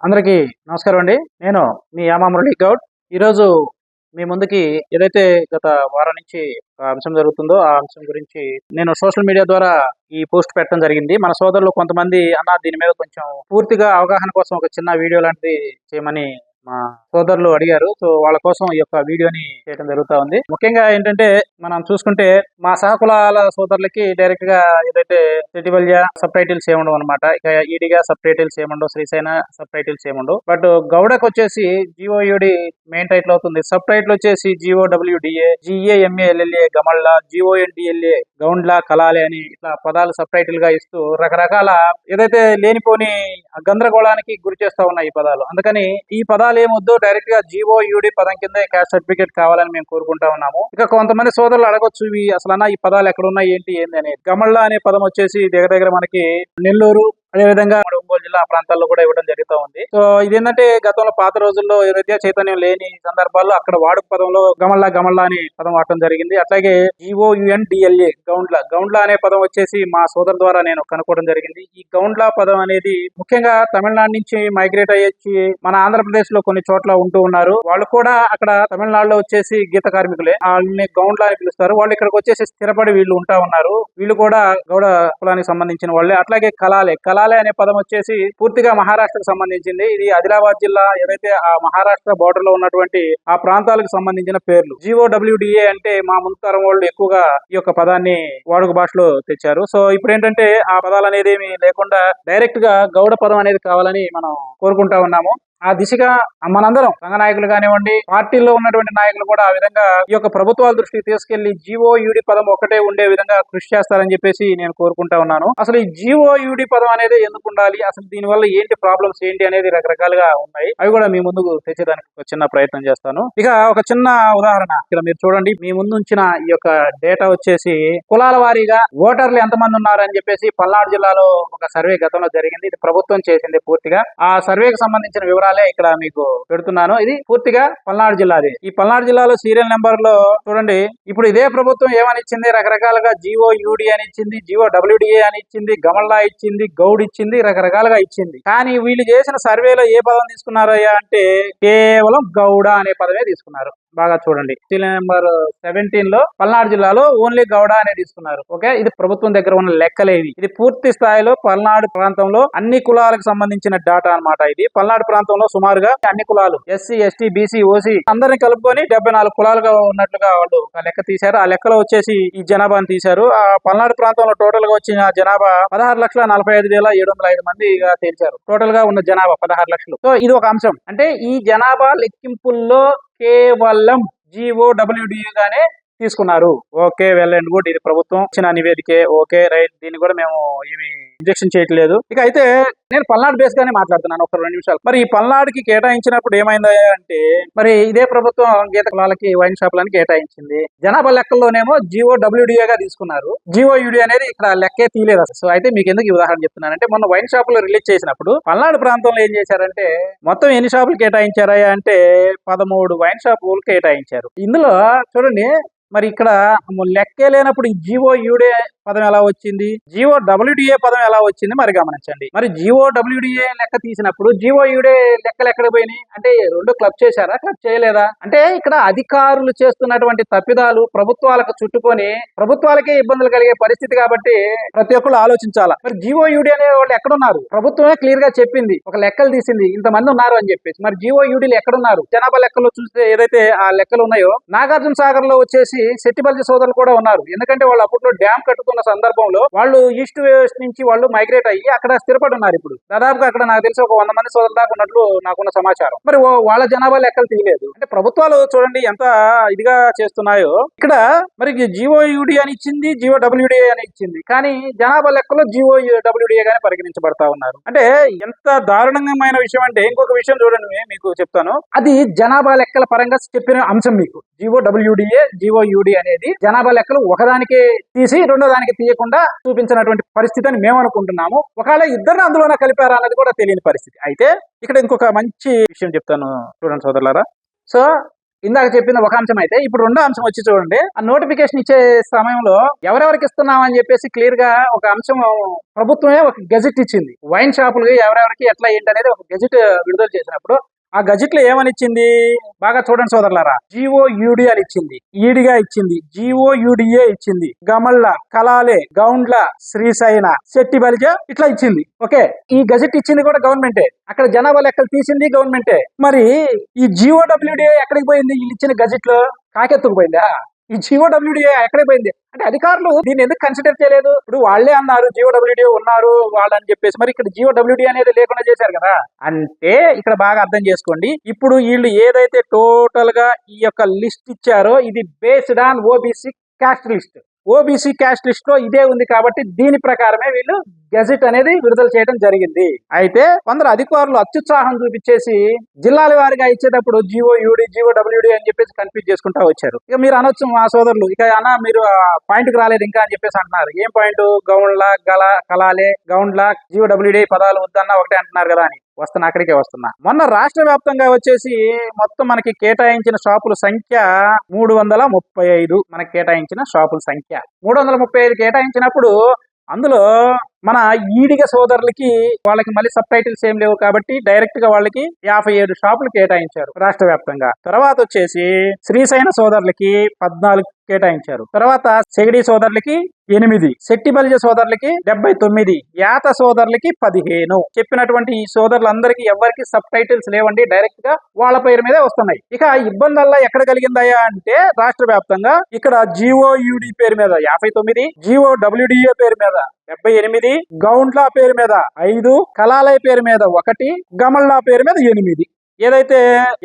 అందరికీ నమస్కారం అండి. నేను మీ యామా మురళీ గౌడ్. ఈరోజు మీ ముందుకి ఏదైతే గత వారం నుంచి అంశం జరుగుతుందో ఆ అంశం గురించి నేను సోషల్ మీడియా ద్వారా ఈ పోస్ట్ పెట్టడం జరిగింది. మన సోదరులు కొంతమంది దీని మీద కొంచెం పూర్తిగా అవగాహన కోసం ఒక చిన్న వీడియో లాంటిది చేయమని మా సోదరులు అడిగారు. సో వాళ్ళ కోసం ఈ యొక్క వీడియోని చేయడం జరుగుతా ఉంది. ముఖ్యంగా ఏంటంటే మనం చూసుకుంటే మా సహకులాల సోదరులకి డైరెక్ట్ గా ఏదైతే సెటివల్య సబ్ టైటిల్స్ ఏముండవు అనమాట. ఇక ఈడిగా సబ్ టైటిల్స్ ఏముండవు, శ్రీసేన సబ్ టైటిల్స్ ఏముండవు. బట్ గౌడకు వచ్చేసి జిఓయుడి మెయిన్ టైటిల్ అవుతుంది. సబ్ టైటిల్ వచ్చేసి జిఓడబ్ల్యూడిఏ, జిఏఎంఏఎల్ఎల్ఏ గమళ్ళ, జిఓఎన్డిఎల్ఏ గౌండ్ల, కలాలే అని ఇట్లా పదాలు సబ్ టైటిల్ గా ఇస్తూ రకరకాల ఏదైతే లేనిపోని గందరగోళానికి గురి చేస్తా ఉన్నాయి ఈ పదాలు. అందుకని ఈ పదాలు ఏమొద్దు, డైరెక్ట్ గా జిఓయుడి పదం కింద క్యాస్ట్ సర్టిఫికేట్ కావాలని మేము కోరుకుంటా ఉన్నాము. ఇక కొంతమంది సోదరులు అడగొచ్చు, ఇవి అసలు ఈ పదాలు ఎక్కడ ఉన్నాయి, ఏంటి అనేది. గమళ్ళ అనే పదం వచ్చేసి దగ్గర మనకి నెల్లూరు, అదేవిధంగా ఒంగోలు జిల్లా ప్రాంతాల్లో కూడా ఇవ్వడం జరుగుతూ ఉంది. సో ఇదేంటంటే గతంలో పాత రోజుల్లో విద్యా చైతన్యం లేని సందర్భాల్లో అక్కడ వాడుక పదంలో గమళ్ళ అనే పదం వాడటం జరిగింది. అట్లాగే జిఓయుఎన్డిఎల్ఏ గౌండ్ల అనే పదం వచ్చేసి మా సోదరు ద్వారా నేను కనుక్కోవడం జరిగింది. ఈ గౌండ్ల పదం అనేది ముఖ్యంగా తమిళనాడు నుంచి మైగ్రేట్ అయ్యొచ్చి మన ఆంధ్రప్రదేశ్ లో కొన్ని చోట్ల ఉంటూ ఉన్నారు. వాళ్ళు కూడా అక్కడ తమిళనాడులో వచ్చేసి గీత కార్మికులే, వాళ్ళని గౌండ్ల అని పిలుస్తారు. వాళ్ళు ఇక్కడికి వచ్చేసి స్థిరపడి వీళ్ళు ఉంటా ఉన్నారు. వీళ్ళు కూడా గౌడ కులానికి సంబంధించిన వాళ్ళే. అట్లాగే కలాలే అనే పదం వచ్చేసి పూర్తిగా మహారాష్ట్రకు సంబంధించింది. ఇది ఆదిలాబాద్ జిల్లా ఏదైతే ఆ మహారాష్ట్ర బోర్డర్ లో ఉన్నటువంటి ఆ ప్రాంతాలకు సంబంధించిన పేర్లు. జిఓడబ్ల్యూడిఏ అంటే మా ముంతరం వాళ్ళు ఎక్కువగా ఈ యొక్క పదాన్ని వాడుక భాషలో తెచ్చారు. సో ఇప్పుడు ఏంటంటే ఆ పదాలు అనేది ఏమి లేకుండా డైరెక్ట్ గా గౌడ పదం అనేది కావాలని మనం కోరుకుంటా ఉన్నాము. ఆ దిశగా మనందరం సంఘ నాయకులు కానివ్వండి, పార్టీల్లో ఉన్నటువంటి నాయకులు కూడా ఆ విధంగా ఈ యొక్క ప్రభుత్వాల దృష్టికి తీసుకెళ్లి జిఓయుడి పదం ఒకటే ఉండే విధంగా కృషి చేస్తారని చెప్పేసి నేను కోరుకుంటా ఉన్నాను. అసలు ఈ జిఓయుడి పదం అనేది ఎందుకు ఉండాలి, అసలు దీని వల్ల ఏంటి ప్రాబ్లమ్స్ ఏంటి అనేది రకరకాలుగా ఉన్నాయి. అవి కూడా మీ ముందుకు తెచ్చేదానికి ఒక చిన్న ప్రయత్నం చేస్తాను. ఇక ఒక చిన్న ఉదాహరణ ఇక్కడ మీరు చూడండి. మీ ముందు ఉంచిన ఈ యొక్క డేటా వచ్చేసి కులాల వారీగా ఓటర్లు ఎంతమంది ఉన్నారని చెప్పేసి పల్నాడు జిల్లాలో ఒక సర్వే గతంలో జరిగింది. ఇది ప్రభుత్వం చేసింది పూర్తిగా. ఆ సర్వేకి సంబంధించిన వివరాలు ఇక్కడ మీకు పెడుతున్నాను. ఇది పూర్తిగా పల్నాడు జిల్లాది. ఈ పల్నాడు జిల్లాలో సీరియల్ నెంబర్ లో చూడండి. ఇప్పుడు ఇదే ప్రభుత్వం ఏమని ఇచ్చింది, రకరకాలుగా జిఓయుడి అని ఇచ్చింది, జిఓడబ్ల్యూడిఏ అని ఇచ్చింది, గమళ్ళ ఇచ్చింది, గౌడ్ ఇచ్చింది, రకరకాలుగా ఇచ్చింది. కానీ వీళ్ళు చేసిన సర్వేలో ఏ పదం తీసుకున్నారయ్యా అంటే కేవలం గౌడ అనే పదమే తీసుకున్నారు. బాగా చూడండి, సీరియల్ నెంబర్ 17 లో పల్నాడు జిల్లాలో ఓన్లీ గౌడ అనే తీసుకున్నారు. ఓకే, ఇది ప్రభుత్వం దగ్గర ఉన్న లెక్కలేవి. ఇది పూర్తి స్థాయిలో పల్నాడు ప్రాంతంలో అన్ని కులాలకు సంబంధించిన డాటా అన్నమాట. ఇది పల్నాడు ప్రాంతంలో సుమారుగా అన్ని కులాలు ఎస్సీ, ఎస్టీ, బీసీ, ఓసీ అందరిని కలుపుకొని 74 కులాలుగా ఉన్నట్లుగా వాళ్ళు లెక్క తీశారు. ఆ లెక్కలో వచ్చేసి ఈ జనాభాని తీశారు. ఆ పల్నాడు ప్రాంతంలో టోటల్ గా వచ్చిన జనాభా 16,45,705 మందిగా తేల్చారు. టోటల్ గా ఉన్న జనాభా 16 లక్షలు. సో ఇది ఒక అంశం. అంటే ఈ జనాభా లెక్కింపుల్లో కేవలం జిఓడబ్ల్యూడిఏ గానే తీసుకున్నారు. Okay, well and good. ఇది ప్రభుత్వం ఇచ్చిన నివేదికే. Okay, right. దీన్ని కూడా మేము ఏమి ఇంజెక్షన్ చేయట్లేదు. ఇక అయితే నేను పల్నాడు బేస్ గానే మాట్లాడుతున్నాను ఒక 2 నిమిషాలు. మరి ఈ పల్నాడుకి కేటాయించినప్పుడు ఏమైందా అంటే, మరి ఇదే ప్రభుత్వం గీత కులాలకి వైన్ షాపులని కేటాయించింది. జనాభా లెక్కల్లోనేమో జిఓడబ్ల్యూడిఏ గా తీసుకున్నారు. జిఓయుడి అనేది ఇక్కడ లెక్కే తీయలేదు అసలు. సో అయితే మీకు ఎందుకు ఉదాహరణ చెప్తున్నానంటే, మొన్న వైన్ షాపులు రిలీజ్ చేసినప్పుడు పల్నాడు ప్రాంతంలో ఏం చేశారంటే మొత్తం ఎన్ని షాపులు కేటాయించారా అంటే 13 వైన్ షాపులు కేటాయించారు. ఇందులో చూడండి, మరి ఇక్కడ లెక్కే లేనప్పుడు జిఓయుడే పదం ఎలా వచ్చింది, జిఓడబ్ల్యూడిఏ పదం ఎలా వచ్చింది మరి గమనించండి. మరి జిఓడబ్ల్యూడిఏ లెక్క తీసినప్పుడు జిఓయుడే లెక్కలు ఎక్కడ పోయినాయి అంటే రెండు క్లబ్ చేశారా, క్లబ్ చేయలేదా? అంటే ఇక్కడ అధికారులు చేస్తున్నటువంటి తప్పిదాలు ప్రభుత్వాలకు చుట్టుకొని ప్రభుత్వాలకే ఇబ్బందులు కలిగే పరిస్థితి. కాబట్టి ప్రతి ఒక్కరు ఆలోచించాలా. మరి జిఓయుడి అనే వాళ్ళు ఎక్కడున్నారు? ప్రభుత్వమే క్లియర్ గా చెప్పింది, ఒక లెక్కలు తీసింది, ఇంతమంది ఉన్నారు అని చెప్పేసి. మరి జిఓయుడిలు ఎక్కడున్నారు? జనాభా లెక్కలు చూస్తే ఏదైతే ఆ లెక్కలు ఉన్నాయో, నాగార్జున సాగర్ లో వచ్చేసి సెట్టిబల్జీ సోదరులు కూడా ఉన్నారు. ఎందుకంటే వాళ్ళు అప్పట్లో డ్యామ్ కట్టుకున్న సందర్భంలో వాళ్ళు ఈస్ట్ వెస్ట్ నుంచి వాళ్ళు మైగ్రేట్ అయ్యి అక్కడ స్థిరపడి ఉన్నారు. ఇప్పుడు దాదాపుగా అక్కడ నాకు తెలిసి ఒక 100 మంది సోదరులు దాకా ఉన్నట్లు నాకున్న సమాచారం. మరి వాళ్ళ జనాభా లెక్కలు తీయలేదు. అంటే ప్రభుత్వాలు చూడండి ఎంత ఇదిగా చేస్తున్నాయో. ఇక్కడ మరి జిఓయుడి అని ఇచ్చింది, జిఓడబ్ల్యూడిఏ అని ఇచ్చింది, కానీ జనాభా లెక్కలో జిఓడబ్ల్యూడిఏ గానే పరిగణించబడతా ఉన్నారు. అంటే ఎంత దారుణమైన విషయం అంటే, ఇంకొక విషయం చూడండి మీకు చెప్తాను. అది జనాభా లెక్కల పరంగా చెప్పిన అంశం. మీకు జిఓడబ్ల్యూడిఏ, జిఓయుడి అనేది జనాభా లెక్కలు ఒకదానికే తీసి రెండో దానికి తీయకుండా చూపించినటువంటి పరిస్థితి అని మేము అనుకుంటున్నాము. ఒకవేళ ఇద్దరిని అందులోనే కలిపారా అన్నది కూడా తెలియని పరిస్థితి. అయితే ఇక్కడ ఇంకొక మంచి విషయం చెప్తాను చూడండి సోదరులారా. సో ఇందాక చెప్పింది ఒక అంశం అయితే, ఇప్పుడు రెండో అంశం వచ్చి చూడండి. ఆ నోటిఫికేషన్ ఇచ్చే సమయంలో ఎవరెవరికి ఇస్తున్నాం అని చెప్పేసి క్లియర్ గా ఒక అంశం ప్రభుత్వమే ఒక గెజెట్ ఇచ్చింది. వైన్ షాపులు ఎవరెవరికి ఎట్లా ఏంటి అనేది ఒక గెజెట్ విడుదల చేసినప్పుడు ఆ గజెట్ లో ఏమని ఇచ్చింది బాగా చూడండి సోదరులారా. జిఓయుడి అని ఇచ్చింది, ఈడిగా ఇచ్చింది, జిఓయుడిఏ ఇచ్చింది, గమళ్ళ, కలాలే, గౌండ్ల, శ్రీశైన, శెట్టి బలిజ ఇట్లా ఇచ్చింది. ఓకే, ఈ గజెట్ ఇచ్చింది కూడా గవర్నమెంటే, అక్కడ జనాభా లెక్కలు తీసింది గవర్నమెంటే. మరి ఈ జిఓడబ్ల్యూడిఏ ఎక్కడికి పోయింది? వీళ్ళు ఇచ్చిన గజెట్ లో కాకెత్తుకుపోయిందా? ఈ జిఓడబ్ల్యూడిఏ ఎక్కడికి పోయింది అంటే అధికారులు దీన్ని ఎందుకు కన్సిడర్ చేయలేదు? ఇప్పుడు వాళ్ళే అన్నారు జిఓడబ్ల్యూడిఏ ఉన్నారు వాళ్ళని చెప్పేసి, మరి ఇక్కడ జిఓడబ్ల్యూడిఏ అనేది లేకుండా చేశారు కదా. అంటే ఇక్కడ బాగా అర్థం చేసుకోండి. ఇప్పుడు వీళ్ళు ఏదైతే టోటల్ గా ఈ యొక్క లిస్ట్ ఇచ్చారో ఇది based on OBC caste list. OBC caste list లో ఇదే ఉంది కాబట్టి దీని ప్రకారమే వీళ్ళు గెజెట్ అనేది విడుదల చేయడం జరిగింది. అయితే కొందరు అధికారులు అత్యుత్సాహం చూపించేసి జిల్లాల వారిగా ఇచ్చేటప్పుడు జిఓయుడి జిఓడబ్ల్యూడి అని చెప్పేసి కన్ఫ్యూజ్ చేసుకుంటా వచ్చారు. ఇక మీరు అనొచ్చు మా సోదరులు, ఇక అన్న మీరు పాయింట్ కి రాలేదు ఇంకా అని చెప్పేసి అంటున్నారు. ఏం పాయింట్? గౌండ్ల, కలాలే, గౌండ్ల, జిఓడబ్ల్యూడి పదాలు వద్దన్న ఒకటే అంటున్నారు కదా అని వస్తున్నా, అక్కడికే వస్తున్నా. మొన్న రాష్ట్ర వ్యాప్తంగా వచ్చేసి మొత్తం మనకి కేటాయించిన షాపుల సంఖ్య 335. మనకి కేటాయించిన షాపుల సంఖ్య 335 కేటాయించినప్పుడు అందులో మన ఈడిగ సోదరులకి వాళ్ళకి మళ్ళీ సబ్ టైటిల్స్ ఏం లేవు కాబట్టి డైరెక్ట్ గా వాళ్ళకి 57 షాపులు కేటాయించారు రాష్ట్ర వ్యాప్తంగా. తర్వాత వచ్చేసి శ్రీశైన సోదరులకి 14 కేటాయించారు. తర్వాత సెగడి సోదరులకి 8, శెట్టి బలిజ సోదరులకి 79, యాత సోదరులకి 15. చెప్పినటువంటి ఈ సోదరులందరికీ ఎవరికి సబ్ టైటిల్స్ లేవండి, డైరెక్ట్ గా వాళ్ళ పేరు మీదే వస్తున్నాయి. ఇక ఇబ్బందల్లా ఎక్కడ కలిగిందయ్యా అంటే రాష్ట్ర వ్యాప్తంగా ఇక్కడ జిఓయుడి పేరు మీద 59, జిఓడబ్ల్యూడిఏ పేరు మీద 78, గౌండ్ల పేరు మీద 5, కలాలయ పేరు మీద 1, గమళ్ళ పేరు మీద 8. ఏదైతే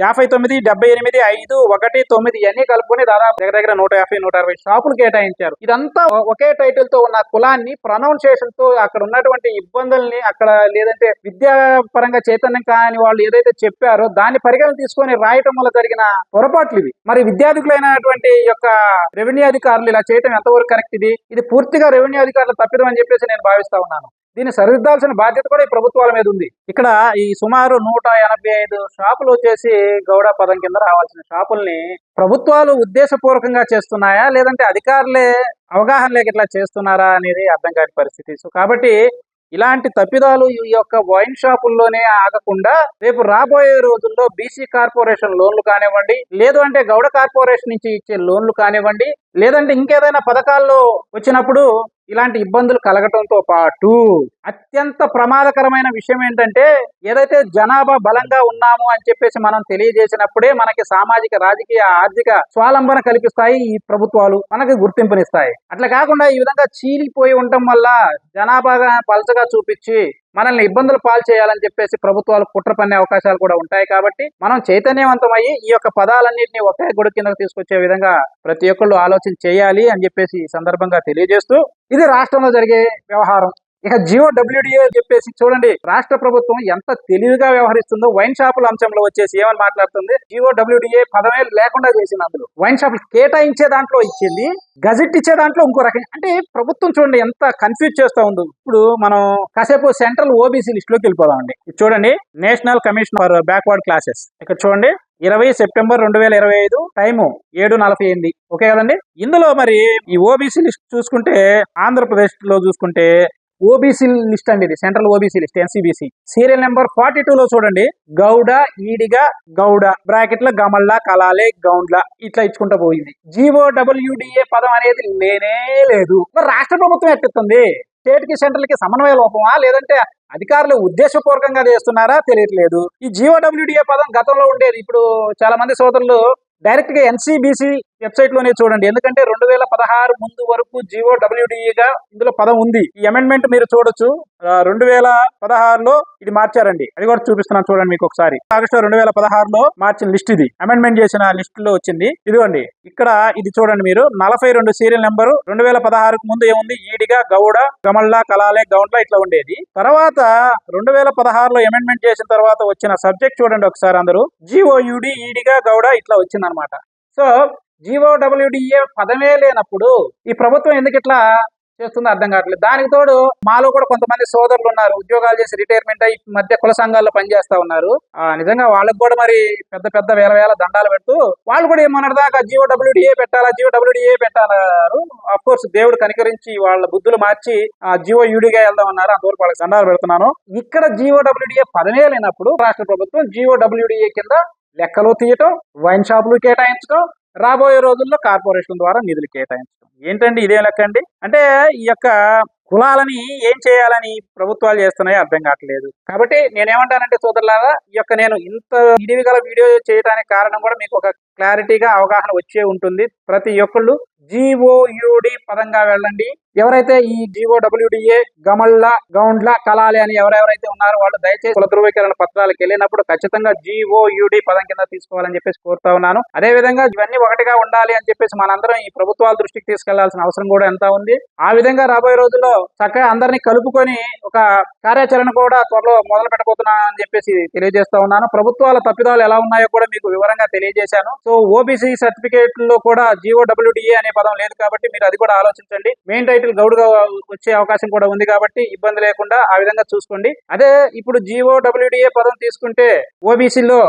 59, 78, 5, 1, 9 ఇవన్నీ కలుపుకొని దాదాపు దగ్గర 150, 160 షాపులు కేటాయించారు. ఇదంతా ఒకే టైటిల్ తో ఉన్న కులాన్ని ప్రొనౌన్సియేషన్ తో అక్కడ ఉన్నటువంటి ఇబ్బందుల్ని అక్కడ లేదంటే విద్యా పరంగా చైతన్యం కాని వాళ్ళు ఏదైతే చెప్పారో దాన్ని పరిగణన తీసుకొని రాయటం వల్ల జరిగిన పొరపాట్లు ఇవి. మరి విద్యార్థులైనటువంటి యొక్క రెవెన్యూ అధికారులు ఇలా చేయటం ఎంతవరకు కరెక్ట్? ఇది పూర్తిగా రెవెన్యూ అధికారులు తప్పిదం అని చెప్పేసి నేను భావిస్తా ఉన్నాను. దీన్ని సరిదిద్దాల్సిన బాధ్యత కూడా ఈ ప్రభుత్వాల మీద ఉంది. ఇక్కడ ఈ సుమారు 185 షాపులు వచ్చేసి గౌడ పదం కింద రావాల్సిన షాపుల్ని ప్రభుత్వాలు ఉద్దేశపూర్వకంగా చేస్తున్నాయా లేదంటే అధికారులే అవగాహన లేక ఇట్లా చేస్తున్నారా అనేది అర్థం కాని పరిస్థితి. సో కాబట్టి ఇలాంటి తప్పిదాలు ఈ యొక్క వైన్ షాపుల్లోనే ఆగకుండా రేపు రాబోయే రోజుల్లో బీసీ కార్పొరేషన్ లోన్లు కానివ్వండి, లేదు అంటే గౌడ కార్పొరేషన్ నుంచి ఇచ్చే లోన్లు కానివ్వండి, లేదంటే ఇంకేదైనా పథకాల్లో వచ్చినప్పుడు ఇలాంటి ఇబ్బందులు కలగటంతో పాటు అత్యంత ప్రమాదకరమైన విషయం ఏంటంటే ఏదైతే జనాభా బలంగా ఉన్నాము అని చెప్పేసి మనం తెలియజేసినప్పుడే మనకి సామాజిక, రాజకీయ, ఆర్థిక స్వాలంబన కల్పిస్తాయి ఈ ప్రభుత్వాలు, మనకి గుర్తింపునిస్తాయి. అట్లా కాకుండా ఈ విధంగా చీలిపోయి ఉండటం వల్ల జనాభాగా పలచగా చూపించి మనల్ని ఇబ్బందులు పాలు చేయాలని చెప్పేసి ప్రభుత్వాలు కుట్ర పన్నే అవకాశాలు కూడా ఉంటాయి. కాబట్టి మనం చైతన్యవంతమయ్యి ఈ యొక్క పదాలన్నింటినీ ఒకే గొడుగు కిందకు తీసుకొచ్చే విధంగా ప్రతి ఒక్కళ్ళు ఆలోచన చేయాలి అని చెప్పేసి ఈ సందర్భంగా తెలియజేస్తూ ఇది రాష్ట్రంలో జరిగే వ్యవహారం. ఇక జిఓడబ్ల్యూడిఏ చెప్పేసి చూడండి రాష్ట్ర ప్రభుత్వం ఎంత తెలివిగా వ్యవహరిస్తుందో. వైన్ షాపుల అంశంలో వచ్చేసి ఏమని మాట్లాడుతుంది, జిఓడబ్ల్యూడిఏ పదమే లేకుండా చేసింది. అందులో వైన్ షాపులు కేటాయించే దాంట్లో ఇచ్చింది, గజెట్ ఇచ్చే దాంట్లో ఇంకో రకం. అంటే ప్రభుత్వం చూడండి ఎంత కన్ఫ్యూజ్ చేస్తూ ఉంది. ఇప్పుడు మనం కాసేపు సెంట్రల్ ఓబీసీ లిస్ట్ లోకి వెళ్ళిపోదామండి. చూడండి national commission for backward classes, ఇక్కడ చూడండి 20 సెప్టెంబర్ 2025, టైము 7:48. ఓకే కదండి. ఇందులో మరి ఈ ఓబీసీ లిస్ట్ చూసుకుంటే ఆంధ్రప్రదేశ్ లో చూసుకుంటే ఓబీసీ లిస్ట్ అండి, ఇది central OBC list NCBC. Serial number 42లో చూడండి గౌడ, ఈడిగా, గౌడ బ్రాకెట్ లో గమళ్ళ, కలాలే, గౌండ్ల ఇట్లా ఇచ్చుకుంటూ పోయింది. జిఓడబ్ల్యూడిఏ పదం అనేది లేనే లేదు. మరి రాష్ట్ర ప్రభుత్వం ఎట్టిస్తుంది? స్టేట్ కి సెంట్రల్ కి సమన్వయ లోపమా లేదంటే అధికారులు ఉద్దేశపూర్వకంగా చేస్తున్నారా తెలియట్లేదు. ఈ జిఓడబ్ల్యూడిఏ పదం గతంలో ఉండేది. ఇప్పుడు చాలా మంది సోదరులు డైరెక్ట్ గా ఎన్సీబీసీ వెబ్సైట్ లోనే చూడండి. ఎందుకంటే 2016 ముందు వరకు జిఓడబ్ల్యూడిఏగా ఇందులో పదం ఉంది. ఈ అమెండ్మెంట్ మీరు చూడొచ్చు 2016లో ఇది మార్చారండి. అది కూడా చూపిస్తున్నాను చూడండి మీకు ఒకసారి. ఆగస్టు 2016లో మార్చిన లిస్ట్ ఇది, అమెండ్మెంట్ చేసిన లిస్ట్ లో వచ్చింది. ఇదిగోండి ఇక్కడ ఇది చూడండి మీరు 42 సీరియల్ నెంబరు 2016కు ముందు ఏముంది, ఈడిగా, గౌడ, గమళ్ళ, కలాలే, గౌండ్ల ఇట్లా ఉండేది. తర్వాత 2016లో అమెండ్మెంట్ చేసిన తర్వాత వచ్చిన సబ్జెక్ట్ చూడండి ఒకసారి అందరూ, జిఓయుడి, ఈడిగా, గౌడ ఇట్లా వచ్చింది అనమాట. సో జిఓడబ్ల్యూడిఏ పదమే లేనప్పుడు ఈ ప్రభుత్వం ఎందుకు ఇట్లా చేస్తుందో అర్థం కావట్లేదు. దానికి తోడు మాలో కూడా కొంతమంది సోదరులు ఉన్నారు, ఉద్యోగాలు చేసి రిటైర్మెంట్ అయ్యి ఈ మధ్య కుల సంఘాల్లో పనిచేస్తా ఉన్నారు. నిజంగా వాళ్ళకి కూడా మరి పెద్ద పెద్ద వేల వేల దండాలు పెడుతూ వాళ్ళు కూడా ఏమన్నారు దాకా జీఓడబ్ల్యూడిఏ పెట్టాలన్నారు. అఫ్ కోర్స్ దేవుడు కనికరించి వాళ్ళ బుద్ధులు మార్చి జీఓయూడీగా వెళ్దాం అన్నారు. అంతవరకు వాళ్ళకి దండాలు పెడుతున్నాను. ఇక్కడ జీఓడబ్ల్యూడిఏ పదమే లేనప్పుడు రాష్ట్ర ప్రభుత్వం జీఓడబ్ల్యూడిఏ కింద లెక్కలు తీయటం, వైన్ షాపులు కేటాయించడం, రాబోయే రోజుల్లో కార్పొరేషన్ ద్వారా నిధులు కేటాయించడం. ఏంటండి ఇదే లెక్క అండి? అంటే ఈ యొక్క కులాలని ఏం చేయాలని ప్రభుత్వాలు చేస్తున్నాయో అర్థం కావట్లేదు. కాబట్టి నేనేమంటానంటే సోదరులారా, ఈ యొక్క నేను ఇంత విడివిగల వీడియో చేయడానికి కారణం కూడా మీకు ఒక క్లారిటీగా అవగాహన వచ్చే ఉంటుంది. ప్రతి ఒక్కళ్ళు జీఓయూడి పదంగా వెళ్ళండి. ఎవరైతే ఈ జీఓడబ్ల్యూడిఏ గమళ్ళ గౌండ్ల కలాలి అని ఎవరెవరైతే ఉన్నారో వాళ్ళు దయచేసి కుల ధృవీకరణ పత్రాలకు వెళ్ళినప్పుడు ఖచ్చితంగా జీఓయూడి పదం కింద తీసుకోవాలని చెప్పేసి కోరుతా ఉన్నాను. అదే విధంగా ఇవన్నీ ఒకటిగా ఉండాలి అని చెప్పేసి మనందరం ఈ ప్రభుత్వాల దృష్టికి తీసుకెళ్లాల్సిన అవసరం కూడా ఎంత ఉంది. ఆ విధంగా రాబోయే రోజుల్లో చక్కగా అందరినీ కలుపుకొని ఒక కార్యాచరణ కూడా త్వరలో మొదలు పెట్టబోతున్నాను అని చెప్పేసి తెలియజేస్తా ఉన్నాను. ప్రభుత్వాల తప్పిదాలు ఎలా ఉన్నాయో కూడా మీకు వివరంగా తెలియజేశాను. సో ఓబీసీ సర్టిఫికేట్ లో కూడా జీఓడబ్ల్యూడిఏ అనే పదం లేదు కాబట్టి మీరు అది కూడా ఆలోచించండి. మెయిన్ టైటిల్ గౌడ్గా వచ్చే అవకాశం కూడా ఉంది కాబట్టి ఇబ్బంది లేకుండా ఆ విధంగా చూసుకోండి. అదే ఇప్పుడు జీఓడబ్ల్యూడిఏ పదం తీసుకుంటే ఓబీసీలో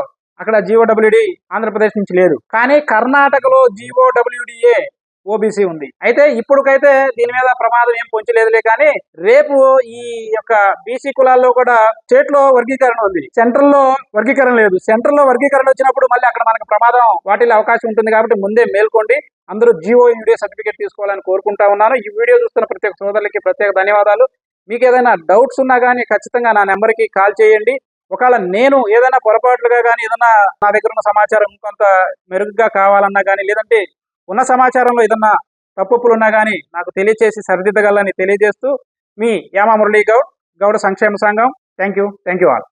అక్కడ జీఓడబ్ల్యూడి ఆంధ్రప్రదేశ్ నుంచి లేదు, కానీ కర్ణాటకలో జీఓడబ్ల్యూడిఏ ఓబీసీ ఉంది. అయితే ఇప్పుడుకైతే దీని మీద ప్రమాదం ఏం పొంచలేదులే, కానీ రేపు ఈ యొక్క బీసీ కులాల్లో కూడా స్టేట్ లో వర్గీకరణ ఉంది, సెంట్రల్ లో వర్గీకరణ లేదు. సెంట్రల్ లో వర్గీకరణ వచ్చినప్పుడు మళ్ళీ అక్కడ మనకు ప్రమాదం వాటిల్లే అవకాశం ఉంటుంది. కాబట్టి ముందే మేల్కోండి, అందరూ జీఓయూడీ సర్టిఫికేట్ తీసుకోవాలని కోరుకుంటా ఉన్నాను. ఈ వీడియో చూస్తున్న ప్రతి ఒక్క సోదరులకి ప్రత్యేక ధన్యవాదాలు. మీకు ఏదైనా డౌట్స్ ఉన్నా కానీ ఖచ్చితంగా నా నెంబర్కి కాల్ చేయండి. ఒకవేళ నేను ఏదైనా పొరపాట్లుగా కానీ ఏదైనా నా దగ్గర ఉన్న సమాచారం ఇంకొంత మెరుగ్గా కావాలన్నా కానీ, లేదంటే ఉన్న సమాచారంలో ఏదన్నా తప్పులు ఉన్నా కానీ నాకు తెలియచేసి సరిదిద్దగలని తెలియజేస్తూ మీ యామ మురళీ గౌడ్, గౌడ సంక్షేమ సంఘం. Thank you all.